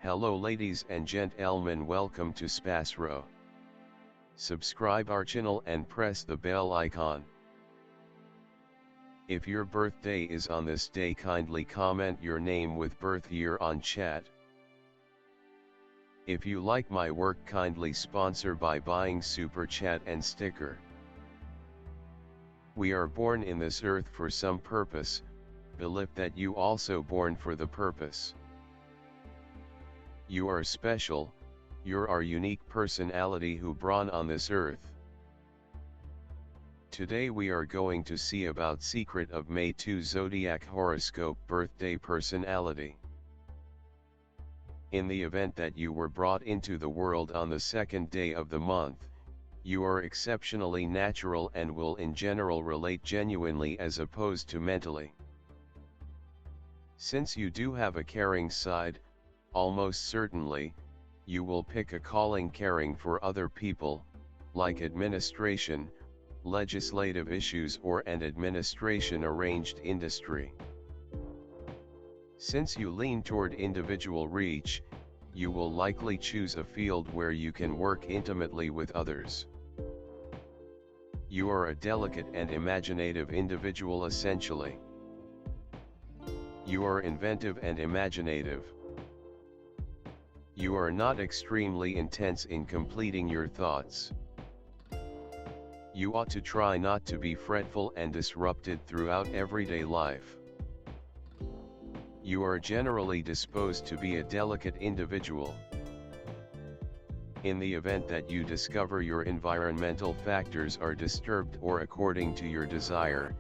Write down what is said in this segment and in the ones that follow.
Hello ladies and gentlemen, welcome to SPASRO. Subscribe our channel and press the bell icon. If your birthday is on this day, kindly comment your name with birth year on chat. If you like my work, kindly sponsor by buying super chat and sticker. We are born in this earth for some purpose, believe that you also born for the purpose. You are special, you're our unique personality who born on this earth. Today we are going to see about secret of May 2 Zodiac Horoscope birthday personality. In the event that you were brought into the world on the second day of the month, you are exceptionally natural and will in general relate genuinely as opposed to mentally. Since you do have a caring side, almost certainly, you will pick a calling caring for other people, like administration, legislative issues or an administration arranged industry. Since you lean toward individual reach, you will likely choose a field where you can work intimately with others. You are a delicate and imaginative individual essentially. You are inventive and imaginative. You are not extremely intense in completing your thoughts. You ought to try not to be fretful and disrupted throughout everyday life. You are generally disposed to be a delicate individual. In the event that you discover your environmental factors are disturbed or according to your desire,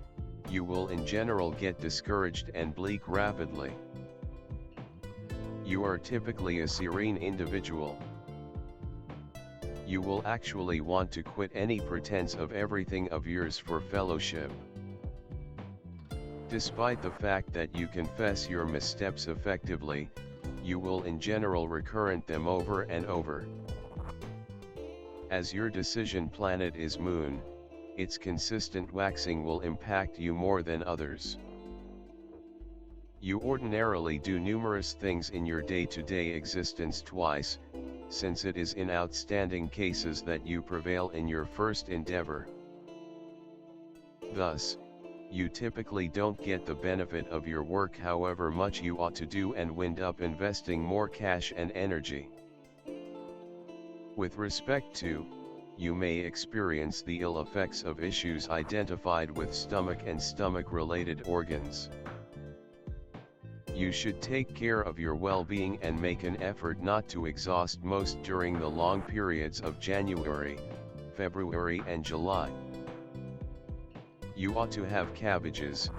you will in general get discouraged and bleak rapidly. You are typically a serene individual. You will actually want to quit any pretense of everything of yours for fellowship. Despite the fact that you confess your missteps effectively, you will in general recurrent them over and over. As your decision planet is Moon, its consistent waxing will impact you more than others. You ordinarily do numerous things in your day-to-day existence twice, since it is in outstanding cases that you prevail in your first endeavor. Thus, you typically don't get the benefit of your work however much you ought to do and wind up investing more cash and energy. With respect to, you may experience the ill effects of issues identified with stomach and stomach-related organs. You should take care of your well-being and make an effort not to exhaust most during the long periods of January, February and July. You ought to have cabbages,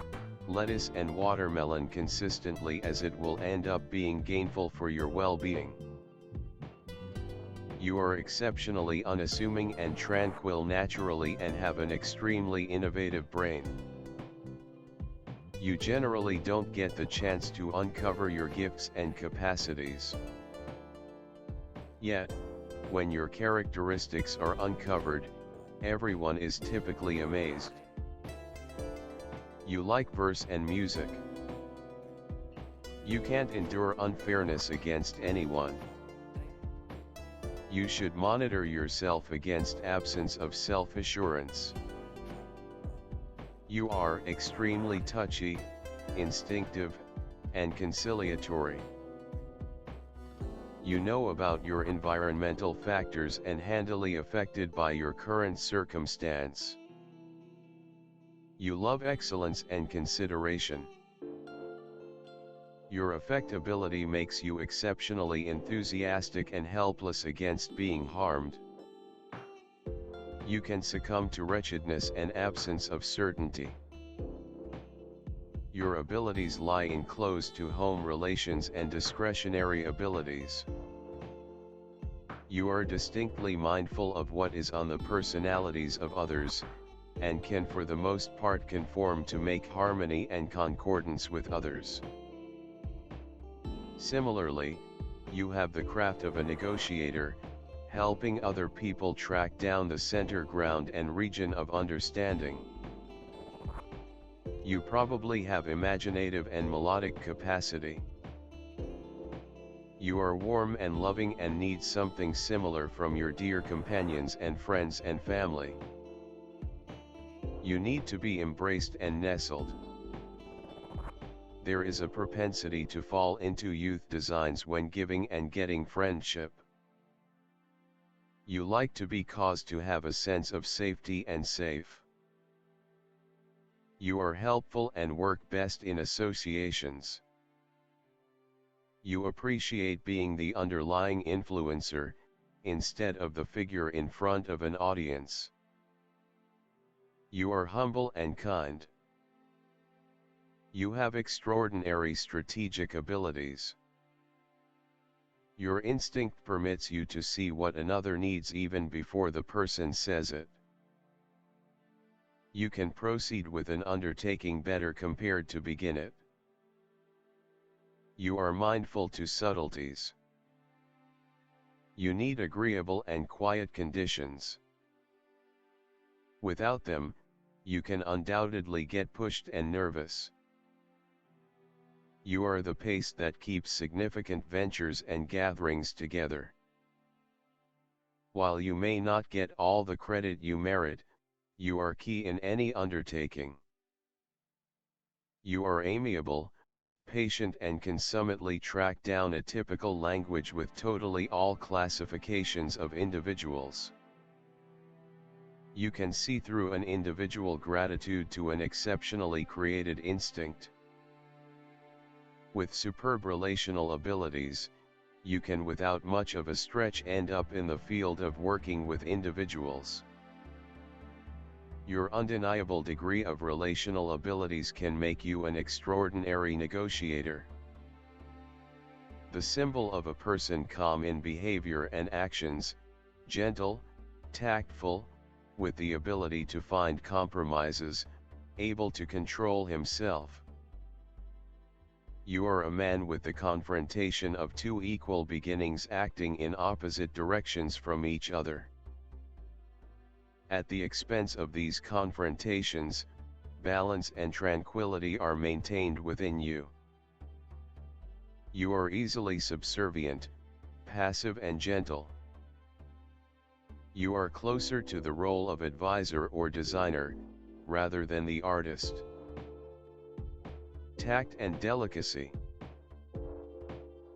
lettuce and watermelon consistently as it will end up being gainful for your well-being. You are exceptionally unassuming and tranquil naturally and have an extremely innovative brain. You generally don't get the chance to uncover your gifts and capacities. Yet, when your characteristics are uncovered, everyone is typically amazed. You like verse and music. You can't endure unfairness against anyone. You should monitor yourself against absence of self-assurance. You are extremely touchy, instinctive, and conciliatory. You know about your environmental factors and handily affected by your current circumstance. You love excellence and consideration. Your affectability makes you exceptionally enthusiastic and helpless against being harmed. You can succumb to wretchedness and absence of certainty. Your abilities lie in close-to-home relations and discretionary abilities. You are distinctly mindful of what is on the personalities of others, and can for the most part conform to make harmony and concordance with others. Similarly, you have the craft of a negotiator, helping other people track down the center ground and region of understanding. You probably have imaginative and melodic capacity. You are warm and loving and need something similar from your dear companions and friends and family. You need to be embraced and nestled. There is a propensity to fall into youth designs when giving and getting friendship. You like to be caused to have a sense of safety and safe. You are helpful and work best in associations. You appreciate being the underlying influencer, instead of the figure in front of an audience. You are humble and kind. You have extraordinary strategic abilities. Your instinct permits you to see what another needs even before the person says it. You can proceed with an undertaking better compared to begin it. You are mindful to subtleties. You need agreeable and quiet conditions. Without them, you can undoubtedly get pushed and nervous. You are the pace that keeps significant ventures and gatherings together. While you may not get all the credit you merit, you are key in any undertaking. You are amiable, patient and can summitely track down a typical language with totally all classifications of individuals. You can see through an individual gratitude to an exceptionally created instinct. With superb relational abilities, you can without much of a stretch end up in the field of working with individuals. Your undeniable degree of relational abilities can make you an extraordinary negotiator. The symbol of a person calm in behavior and actions, gentle, tactful, with the ability to find compromises, able to control himself. You are a man with the confrontation of two equal beginnings acting in opposite directions from each other. At the expense of these confrontations, balance and tranquility are maintained within you. You are easily subservient, passive and gentle. You are closer to the role of advisor or designer, rather than the artist. Tact and delicacy.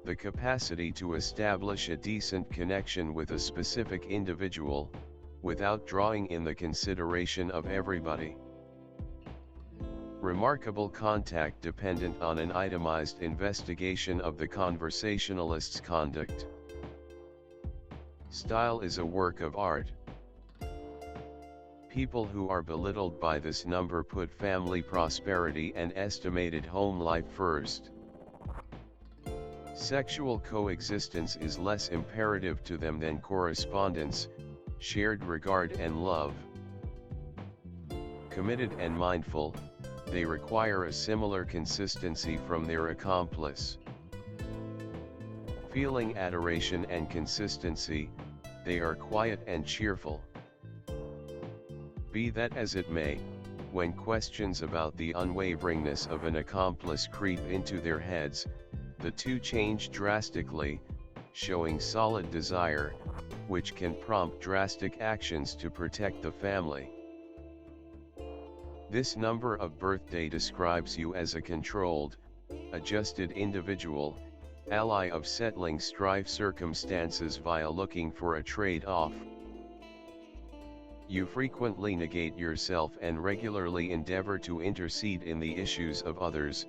The capacity to establish a decent connection with a specific individual, without drawing in the consideration of everybody. Remarkable contact dependent on an itemized investigation of the conversationalist's conduct. Style is a work of art. People who are belittled by this number put family prosperity and estimated home life first. Sexual coexistence is less imperative to them than correspondence, shared regard and love. Committed and mindful, they require a similar consistency from their accomplice. Feeling adoration and consistency, they are quiet and cheerful. Be that as it may, when questions about the unwaveringness of an accomplice creep into their heads, the two change drastically, showing solid desire, which can prompt drastic actions to protect the family. This number of birthday describes you as a controlled, adjusted individual, ally of settling strife circumstances via looking for a trade-off. You frequently negate yourself and regularly endeavor to intercede in the issues of others,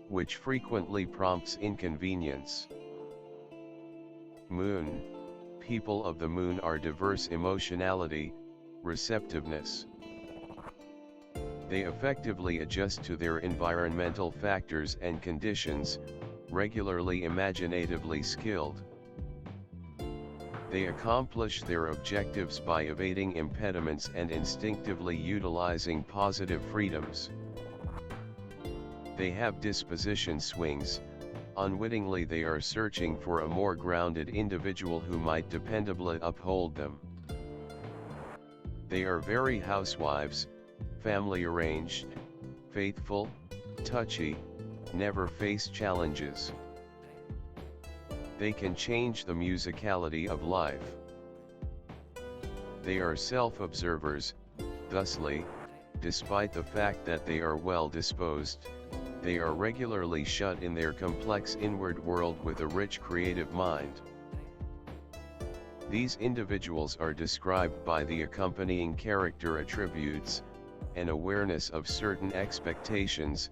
which frequently prompts inconvenience. Moon. People of the moon are diverse emotionality, receptiveness. They effectively adjust to their environmental factors and conditions, regularly imaginatively skilled. They accomplish their objectives by evading impediments and instinctively utilizing positive freedoms. They have disposition swings. Unwittingly they are searching for a more grounded individual who might dependably uphold them. They are very housewives, family arranged, faithful, touchy, never face challenges. They can change the musicality of life. They are self-observers, thusly, despite the fact that they are well-disposed, they are regularly shut in their complex inward world with a rich creative mind. These individuals are described by the accompanying character attributes: an awareness of certain expectations,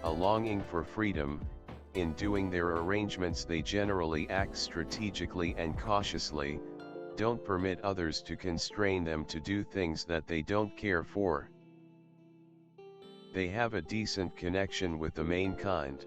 a longing for freedom. In doing their arrangements they generally act strategically and cautiously, don't permit others to constrain them to do things that they don't care for. They have a decent connection with the main kind.